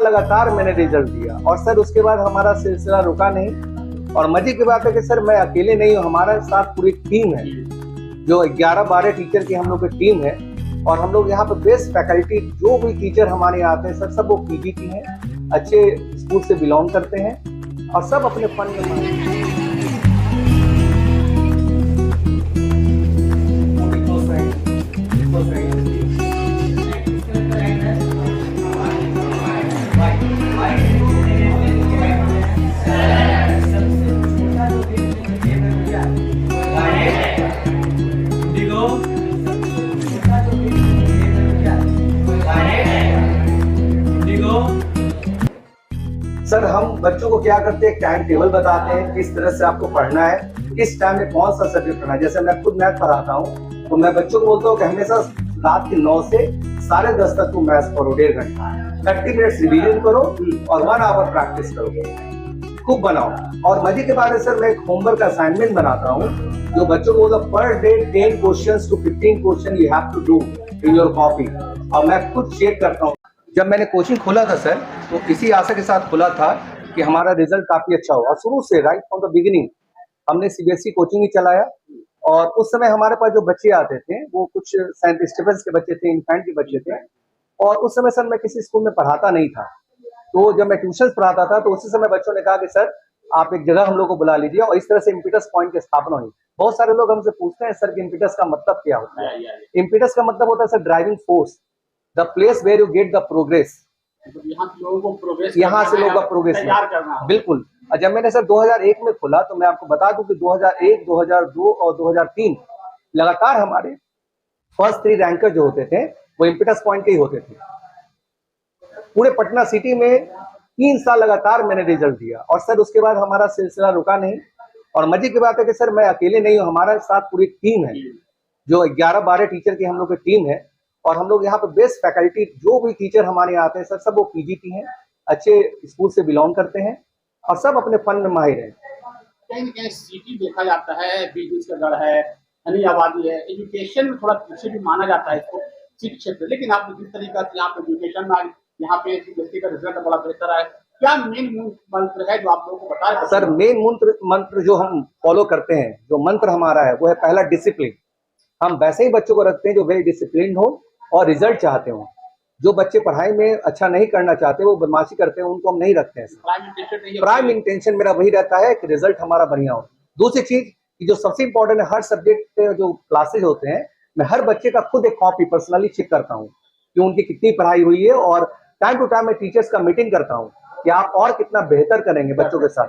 लगातार मैंने रिजल्ट दिया और सर उसके बाद हमारा सिलसिला रुका नहीं। और मजे की बात है कि सर मैं अकेले नहीं हूँ, हमारे साथ पूरी टीम है, जो 11-12 टीचर की हम लोग की टीम है। और हम लोग यहाँ पे बेस्ट फैकल्टी, जो भी टीचर हमारे यहाँ आते हैं सर सब वो पीजी की हैं, अच्छे स्कूल से बिलोंग करते हैं और सब अपने फन में सर हम बच्चों को क्या करते हैं, टाइम टेबल बताते हैं किस तरह से आपको पढ़ना है, किस टाइम में कौन सा सब्जेक्ट पढ़ना है। जैसे मैं खुद मैथ पढ़ाता हूँ तो मैं बच्चों को बोलता हूँ कि हमेशा रात के 9 से 10:30 तक तुम मैथ्स पढ़ो, 1.5 घंटा 30 मिनट्स रिवीजन करो और 1 आवर प्रैक्टिस करो, खूब बनाओ। और मजे के बाद सर मैं एक होमवर्क असाइनमेंट बनाता हूँ जो बच्चों को per day 10 questions to 15 question you have to do in your copy, और मैं खुद चेक करता हूँ। जब मैंने कोचिंग खोला था सर तो इसी आशा के साथ खोला था कि हमारा रिजल्ट काफी अच्छा हो, और शुरू से राइट फ्रॉम द बिगिनिंग हमने सीबीएसई कोचिंग ही चलाया। और उस समय हमारे पास जो बच्चे आते थे वो कुछ सेंट स्टीफेंस के बच्चे थे, इन्फेंट के बच्चे थे, और उस समय सर मैं किसी स्कूल में पढ़ाता नहीं था। तो जब मैं ट्यूशन पढ़ाता था तो उसी समय बच्चों ने कहा कि सर आप एक जगह हम लोग को बुला लीजिए, और इस तरह से इम्पीटस पॉइंट की स्थापना हुई। बहुत सारे लोग हमसे पूछते हैं सर कि इम्पीटस का मतलब क्या होता है। इम्पीटस का मतलब होता है sir driving force, the place where you get the progress. यहाँ से लोगों का प्रोग्रेस बिल्कुल। और जब मैंने सर 2001 में खोला तो मैं आपको बता दूं कि 2001, 2002 और 2003 लगातार हमारे फर्स्ट 3 रैंकर जो होते थे वो इम्पीटस पॉइंट के ही होते थे। पूरे पटना सिटी में 3 साल लगातार मैंने रिजल्ट दिया और सर उसके बाद हमारा सिलसिला रुका नहीं। और मजे की बात है कि सर मैं अकेले नहीं हूँ, हमारे साथ पूरी टीम है, जो 11-12 टीचर की हम लोग की टीम है। और हम लोग यहाँ पे बेस्ट फैकल्टी, जो भी टीचर हमारे यहाँ आते हैं सर सब वो पीजी की हैं, अच्छे स्कूल से बिलोंग करते हैं और सब अपने फन में माहिर हैं। कहीं न कहीं सिटी देखा जाता है, बिजनेस का गढ़ है, घनी आबादी है, एजुकेशन में थोड़ा पीछे भी माना जाता है इसको सिटी क्षेत्र। लेकिन आप जिस तरीके से यहाँ पे एजुकेशन में यहाँ पे सीबीएसई का रिजल्ट बड़ा बेहतर है, क्या मेन मंत्र है जो आप लोगों को बता रहे हैं? सर मेन मंत्र जो हम फॉलो करते हैं, जो मंत्र हमारा है वो है पहला डिसिप्लिन। हम वैसे ही बच्चों को रखते हैं जो वेल डिसिप्लिन हो और रिजल्ट चाहते हो। जो बच्चे पढ़ाई में अच्छा नहीं करना चाहते, वो बदमाशी करते हैं, उनको हम नहीं रखते हैं। प्राइम इंटेंशन मेरा वही रहता है कि रिजल्ट हमारा बढ़िया हो। दूसरी चीज कि जो सबसे इंपॉर्टेंट है, हर सब्जेक्ट के जो क्लासेज होते हैं मैं हर बच्चे का खुद एक कॉपी पर्सनली चेक करता हूँ कि उनकी कितनी पढ़ाई हुई है, और टाइम टू टाइम मैं टीचर्स का मीटिंग करता हूँ कि आप और कितना बेहतर करेंगे बच्चों के साथ।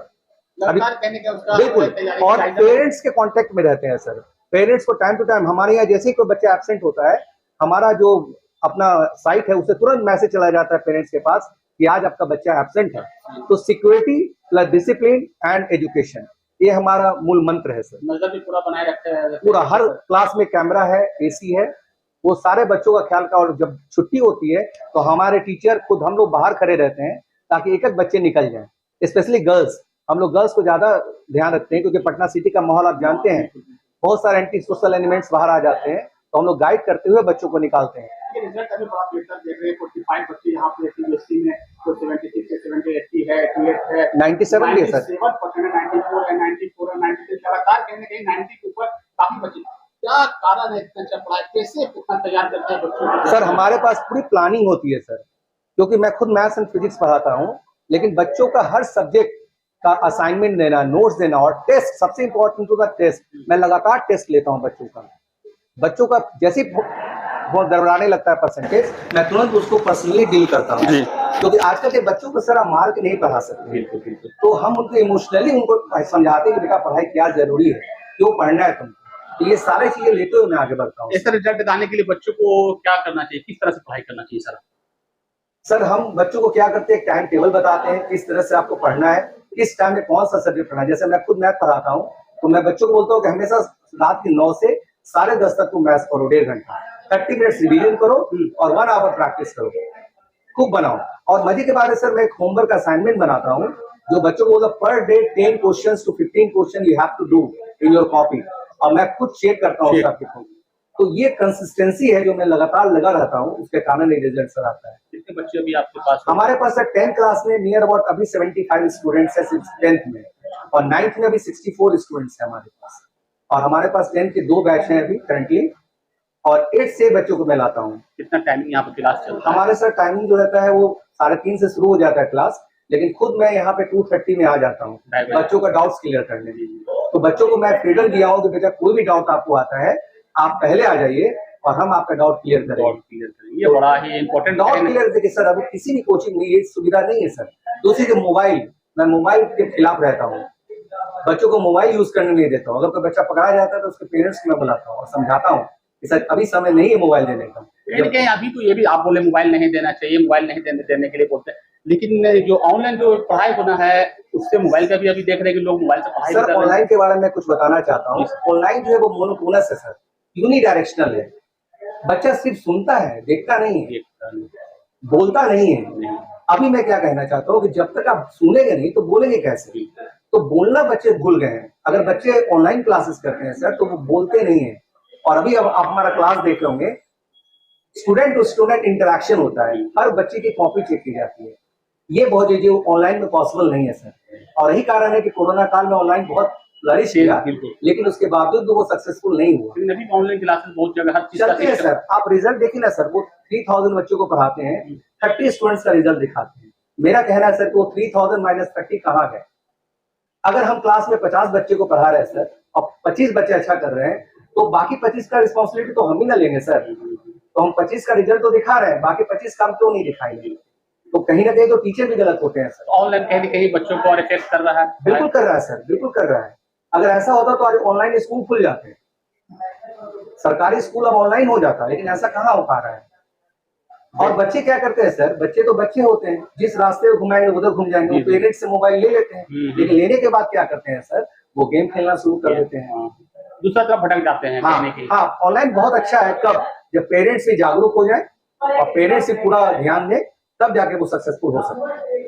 अभी बिल्कुल, और पेरेंट्स के कांटेक्ट में रहते हैं सर। पेरेंट्स को टाइम टू टाइम, हमारे यहाँ जैसे ही कोई बच्चा एब्सेंट होता है, हमारा जो अपना साइट है उसे तुरंत मैसेज चला जाता है पेरेंट्स के पास कि आज आपका बच्चा एब्सेंट है। तो security plus discipline and education, ये हमारा मूल मंत्र है सर। नजर भी पूरा बनाए रखते हैं, पूरा हर क्लास में कैमरा है, एसी है, वो सारे बच्चों का ख्याल का। और जब छुट्टी होती है तो हमारे टीचर खुद, हम लोग बाहर खड़े रहते हैं ताकि एक एक बच्चे निकल जाएं। स्पेशली गर्ल्स, हम लोग गर्ल्स को ज्यादा ध्यान रखते हैं क्योंकि पटना सिटी का माहौल आप जानते हैं, बहुत सारे एंटी सोशल एलिमेंट्स बाहर आ जाते हैं, तो हम लोग गाइड करते हुए बच्चों को निकालते हैं। रिजल्ट अभी बड़ा बेहतर देख रहे हैं, 45 बच्चे यहाँ पे सीबीएसई में, तो 76 है, 70, 80 है, 88 है, 97 भी है सर, 97% है, 94 है, 94 है, 93 लगातार कहीं न कहीं 90 के ऊपर काफी बच्चे। क्या कारण है इतना अच्छा पढ़ाई, कैसे इतना तैयार करते हैं बच्चों को? सर हमारे पास पूरी प्लानिंग होती है सर, क्योंकि मैं खुद मैथ्स एंड फिजिक्स पढ़ाता हूँ, लेकिन बच्चों का हर सब्जेक्ट का असाइनमेंट देना, नोट्स देना, और टेस्ट सबसे इंपॉर्टेंट होगा टेस्ट। मैं लगातार टेस्ट लेता हूँ बच्चों का जैसे बहुत गड़बड़ाने लगता है परसेंटेज, मैं तुरंत उसको पर्सनली डील करता हूँ, क्योंकि आजकल के बच्चों को सर आप मार के नहीं पढ़ा सकते। तो हम उनको इमोशनली उनको समझाते हैं कि बेटा पढ़ाई क्या जरूरी है, क्यों पढ़ना है तुमको। तो ये सारी चीजें लेते हुए मैं आगे बढ़ता हूँ। ऐसा रिजल्ट दिलाने के लिए बच्चों को क्या करना चाहिए, किस तरह से पढ़ाई करना चाहिए सर? सर हम बच्चों को क्या करते हैं, टाइम टेबल बताते हैं किस तरह से आपको पढ़ना है, किस टाइम में कौन सा सब्जेक्ट पढ़ना है। जैसे मैं खुद मैथ पढ़ाता हूँ तो मैं बच्चों को बोलता हूँ कि हमेशा रात के 9 से 10:30 तक तुम मैथ्स पढ़ो, 1.5 घंटा 30 मिनट्स रिवीजन करो और 1 आवर प्रैक्टिस करो, खूब बनाओ। और मजे के बाद सर मैं एक होमवर्क असाइनमेंट बनाता हूँ जो बच्चों को per day 10 questions to 15 question you have to do in your copy, और मैं खुद चेक करता हूँ सबके। तो ये कंसिस्टेंसी है जो मैं लगातार लगा रहता हूँ, उसके कारण ये रिजल्ट सर आता है। कितने बच्चे अभी आपके पास? हमारे पास सर 10th क्लास में नियर अबाउट अभी 75 स्टूडेंट्स है 10th में, और 9th में अभी 64 स्टूडेंट्स है हमारे पास। और हमारे पास 10th के 2 बैच हैं अभी करंटली, और 8 से बच्चों को मैं लाता हूँ। कितना टाइमिंग यहाँ पे क्लास चलता है? हमारे सर टाइमिंग जो रहता है वो 3:30 से शुरू हो जाता है क्लास, लेकिन खुद मैं यहाँ पे 2:30 में आ जाता हूँ बच्चों का डाउट्स क्लियर करने के लिए। तो बच्चों को मैं फ्रीडम दिया हूँ कि बेटा कोई भी डाउट आपको आता है आप पहले आ जाइए और हम आपका डाउट क्लियर करेंगे। ये बड़ा ही इम्पोर्टेंट डाउट क्लियर देखिए सर, अभी किसी भी कोचिंग में ये सुविधा नहीं है सर। दूसरी के मोबाइल, मैं मोबाइल के खिलाफ रहता हूँ, बच्चों को मोबाइल यूज करने नहीं देता हूँ। अगर कोई बच्चा पकड़ा जाता है तो उसके पेरेंट्स को मैं बुलाता हूँ और समझाता हूँ कि सर अभी समय नहीं है मोबाइल देने का। कहीं अभी तो ये भी आप बोले मोबाइल नहीं देना चाहिए, मोबाइल नहीं देने के लिए बोलते हैं, लेकिन जो ऑनलाइन जो पढ़ाई होना है उससे मोबाइल का भी अभी देख रहे हैं कि लोग मोबाइल से पढ़ाई सर ऑनलाइन के बारे में कुछ बताना चाहता हूँ। ऑनलाइन जो है वो मोनोटोनस है सर, यूनिडायरेक्शनल है। बच्चा सिर्फ सुनता है, देखता नहीं है, बोलता नहीं है। अभी मैं क्या कहना चाहता हूँ कि जब तक आप सुनेंगे नहीं तो बोलेंगे कैसे? तो बोलना बच्चे भूल गए हैं। अगर बच्चे ऑनलाइन क्लासेस करते हैं सर तो वो बोलते नहीं है। और अभी अब आप हमारा क्लास देख रहे होंगे, स्टूडेंट टू स्टूडेंट इंटरेक्शन होता है, हर बच्चे की कॉपी चेक की जाती है। ये बहुत चीजें ऑनलाइन में पॉसिबल नहीं है सर, और यही कारण है कि कोरोना काल में ऑनलाइन बहुत फ्लरिश किया, लेकिन उसके बावजूद वो सक्सेसफुल नहीं हुआ। अभी ऑनलाइन क्लासेस बहुत जगह हर चीज चलते हैं सर। आप रिजल्ट देखिए ना सर, वो 3000 बच्चों को पढ़ाते हैं, 30 स्टूडेंट्स का रिजल्ट दिखाते हैं। मेरा कहना है सर वो 3000 माइनस 30 कहाँ गए? अगर हम क्लास में 50 बच्चे को पढ़ा रहे हैं सर और 25 बच्चे अच्छा कर रहे हैं, तो बाकी 25 का रिस्पॉन्सिबिलिटी तो हम ही ना लेंगे सर। तो हम 25 का रिजल्ट तो दिखा रहे हैं, बाकी 25 काम क्यों नहीं दिखाएंगे? तो कहीं ना कहीं तो टीचर भी गलत होते हैं सर। ऑनलाइन कहीं कहीं बच्चों को इफेक्ट कर रहा है। बिल्कुल कर रहा है सर, बिल्कुल कर रहा है। अगर ऐसा होता तो आज ऑनलाइन स्कूल खुल जाते हैं, सरकारी स्कूल अब ऑनलाइन हो जाता, लेकिन ऐसा कहाँ हो पा रहा है। और बच्चे क्या करते हैं सर, बच्चे तो बच्चे होते हैं, जिस रास्ते में घुमाएंगे उधर घूम जाएंगे। वो पेरेंट्स से मोबाइल ले लेते हैं, लेकिन लेने के बाद क्या करते हैं सर, वो गेम खेलना शुरू कर देते हैं, दूसरा तरफ भटक जाते हैं। हाँ, ऑनलाइन बहुत अच्छा है कब, जब पेरेंट्स भी जागरूक हो जाए और पेरेंट्स भी पूरा ध्यान दें, तब जाके वो सक्सेसफुल हो सकते हैं।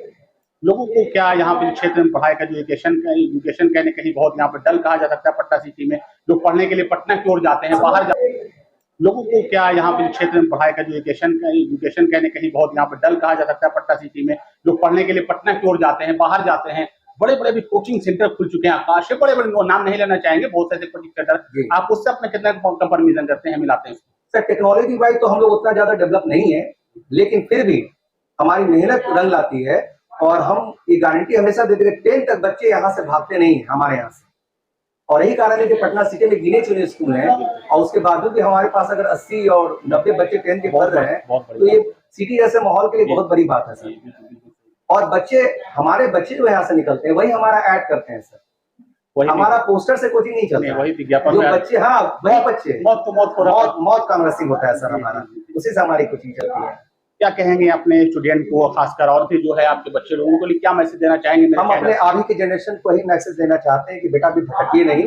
लोगों को क्या यहाँ पे क्षेत्र में पढ़ाई का जो एजुकेशन कहने कहीं बहुत यहाँ पे डल कहा जा सकता है। पटना सिटी में लोग पढ़ने के लिए पटना की ओर जाते हैं, बाहर लोगों को क्या यहाँ पे क्षेत्र में पढ़ाई का जो एजुकेशन कहने कहीं बहुत यहाँ पे डल कहा जा सकता है। पटना सिटी में लोग पढ़ने के लिए पटना की ओर जाते हैं, बाहर जाते हैं। बड़े बड़े भी कोचिंग सेंटर खुल चुके हैं आकाश से, बड़े बड़े नाम नहीं लेना चाहेंगे, बहुत सारे कोचिंग सेंटर। आप उससे अपने कितना कंपैरिजन करते हैं, मिलाते हैं? सर टेक्नोलॉजी वाइज तो हम लोग उतना ज्यादा डेवलप नहीं है, लेकिन फिर भी हमारी मेहनत रंग लाती है। और हम ये गारंटी हमेशा देते हैं 10 तक बच्चे यहाँ से भागते नहीं है हमारे यहाँ से। और यही कारण है कि पटना सिटी में गिने चुने स्कूल हैं, और उसके बावजूद भी हमारे पास अगर 80 और 90 बच्चे 10 के पढ़ रहे हैं, तो ये सिटी जैसे माहौल के लिए बहुत बड़ी बात है सर। और बच्चे, हमारे बच्चे जो यहाँ से निकलते हैं वही हमारा ऐड करते हैं सर। हमारा पोस्टर से कोचिंग नहीं चलता, वही विज्ञापन जो बच्चे, हाँ वही बच्चे, मौत का नसीब होता है सर हमारा, उसी से हमारी कोचिंग चलती है। क्या कहेंगे अपने स्टूडेंट को, खासकर और भी जो है आपके बच्चे लोगों को लिए क्या मैसेज देना चाहेंगे? हम अपने आगे की जनरेशन को ही मैसेज देना चाहते हैं कि बेटा भी भटकिए नहीं,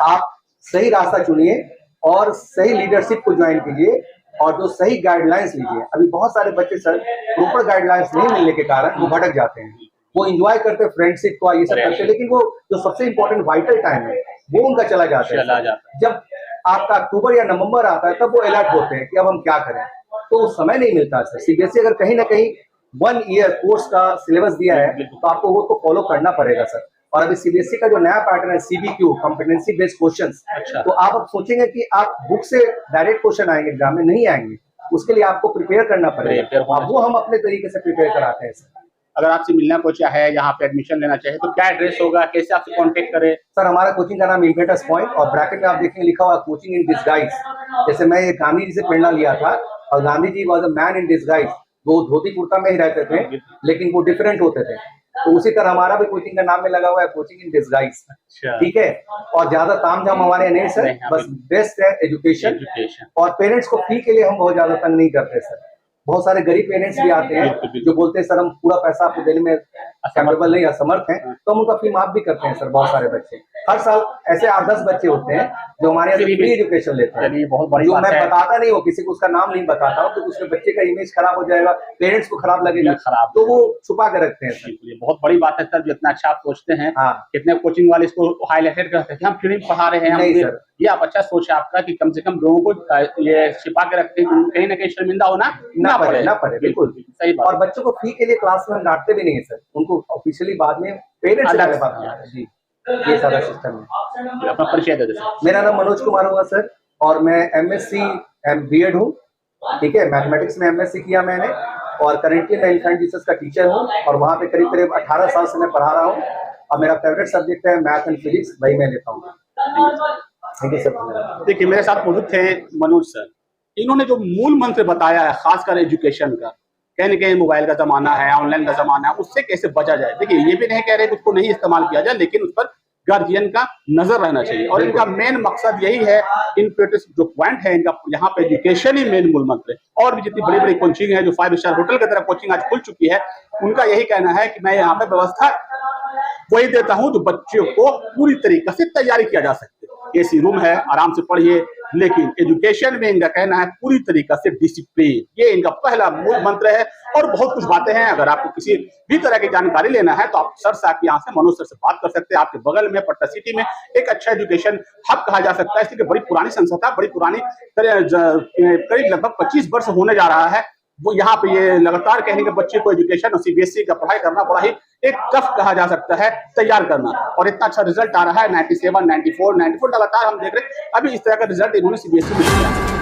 आप सही रास्ता चुनिए और सही लीडरशिप को ज्वाइन कीजिए और जो सही गाइडलाइंस लीजिए। अभी बहुत सारे बच्चे सर प्रॉपर गाइडलाइंस नहीं मिलने के कारण वो भटक जाते हैं। वो एंजॉय करते फ्रेंडशिप को, ये सब करते, लेकिन वो जो सबसे इंपॉर्टेंट वाइटल टाइम है वो उनका चला जाता है। जब आपका अक्टूबर या नवंबर आता है तब वो अलर्ट होते हैं कि अब हम क्या करें, तो समय नहीं मिलता सर। सीबीएसई अगर कहीं ना कहीं 1 ईयर कोर्स का सिलेबस दिया है तो आपको वो तो फॉलो करना पड़ेगा सर। और अभी सीबीएसई का जो नया पैटर्न है सीबीक्यू, कॉम्पिटेंसी बेस्ड क्वेश्चंस, तो आप अब सोचेंगे कि आप बुक से डायरेक्ट क्वेश्चन आएंगे एग्जाम में, नहीं आएंगे, उसके लिए आपको प्रिपेयर करना पड़ेगा। वो हम अपने तरीके से प्रिपेयर कराते हैं सर। अगर आपसे मिलना को चाहे, यहाँ पे एडमिशन लेना चाहे तो क्या एड्रेस होगा, कैसे आपसे कांटेक्ट करें? सर हमारा कोचिंग का नाम इम्पेटस पॉइंट, और ब्रैकेट में आप देखेंगे लिखा हुआ कोचिंग इन डिसगाइज। जैसे मैं गांधी जी से प्रेरणा लिया था, और Gandhi ji was a man in disguise. वो धोती कुर्ता में ही रहते थे, लेकिन वो डिफरेंट होते थे। तो उसी तरह हमारा भी कोचिंग का नाम में लगा हुआ है कोचिंग इन डिसगाइज। ठीक है, और ज्यादा तामझाम हमारे नहीं सर, बस बेस्ट है एजुकेशन। और पेरेंट्स को फी के लिए हम बहुत ज्यादा तंग नहीं करते सर। बहुत सारे गरीब पेरेंट्स भी आते हैं जो बोलते हैं सर हम पूरा पैसा आपको देने में कैपेबल नहीं, असमर्थ हैं, तो हम उनका फी माफ भी करते हैं सर। बहुत सारे बच्चे, हर साल ऐसे 8-10 बच्चे होते हैं जो हमारे यहाँ फ्री एजुकेशन लेते हैं। बहुत बड़ी जो मैं बताता नहीं हूँ किसी को, उसका नाम नहीं बताता हूँ, क्योंकि उसके बच्चे का इमेज खराब हो जाएगा, पेरेंट्स को खराब लगेगा, तो वो छुपा के रखते हैं सर। ये बहुत बड़ी बात है सर, जितना अच्छा आप सोचते हैं। हाँ, कितने कोचिंग वाले इसको हाईलाइटेड करते हैं कि हम फ्री पढ़ा रहे हैं। नहीं सर, ये आप अच्छा सोच है आपका कि कम से कम लोगों को ये छिपा के रखते हैं, कहीं ना कहीं शर्मिंदा होना ना पड़े बिल्कुल। सही बात। और बच्चों को फी के लिए क्लास में हम डांटते भी नहीं है सर, उनको ऑफिशियली बाद में पेरेंट्स से अलग पहले बात करना है जी, ये सारा सिस्टम है। अपना परिचय दे दे सर। मेरा नाम मनोज कुमार हुआ सर, और मैं एमएससी बीएड हूँ, ठीक है, मैथमेटिक्स में एमएससी किया मैंने, और करेंटली मैं इन्फेंट जीसस का टीचर हूँ, और वहाँ पे करीब करीब 18 साल से मैं पढ़ा रहा हूँ, और मेरा फेवरेट सब्जेक्ट है मैथ एंड फिजिक्स, वही मैं लेता हूँ। Thank you sir. देखिए मेरे साथ मौजूद थे मनोज सर, इन्होंने जो मूल मंत्र बताया है खासकर एजुकेशन का, कहीं ना कहीं मोबाइल का जमाना है, ऑनलाइन का जमाना है, उससे कैसे बचा जाए। देखिए ये भी नहीं कह रहे कि उसको नहीं इस्तेमाल किया जाए, लेकिन उस पर गार्जियन का नजर रहना चाहिए, और इनका मेन मकसद यही है, इन जो पॉइंट है इनका, यहाँ पे एजुकेशन ही मेन मूल मंत्र है। और भी जितनी बड़ी बड़ी कोचिंग है जो 5 स्टार होटल की तरह कोचिंग आज खुल चुकी है, उनका यही कहना है कि मैं यहाँ पे व्यवस्था वही देता हूँ जो बच्चों को पूरी तरीके से तैयारी किया जा सकती है। एसी रूम है, आराम से पढ़िए, लेकिन एजुकेशन में इनका कहना है पूरी तरीके से डिसिप्लिन, ये इनका पहला मूल मंत्र है। और बहुत कुछ बातें हैं, अगर आपको किसी भी तरह की जानकारी लेना है तो आप सर से आके यहाँ से मनोज सर से बात कर सकते हैं। आपके बगल में पटना सिटी में एक अच्छा एजुकेशन हब कहा जा सकता है, इसलिए बड़ी पुरानी संस्था, बड़ी पुरानी करीब लगभग 25 वर्ष होने जा रहा है। वो यहाँ पे ये लगातार कहेंगे कि बच्चे को एजुकेशन और सीबीएसई का पढ़ाई करना बड़ा ही एक टफ कहा जा सकता है तैयार करना, और इतना अच्छा रिजल्ट आ रहा है 97, 94 लगातार हम देख रहे हैं। अभी इस तरह का रिजल्ट इन्होंने सीबीएसई में दिया।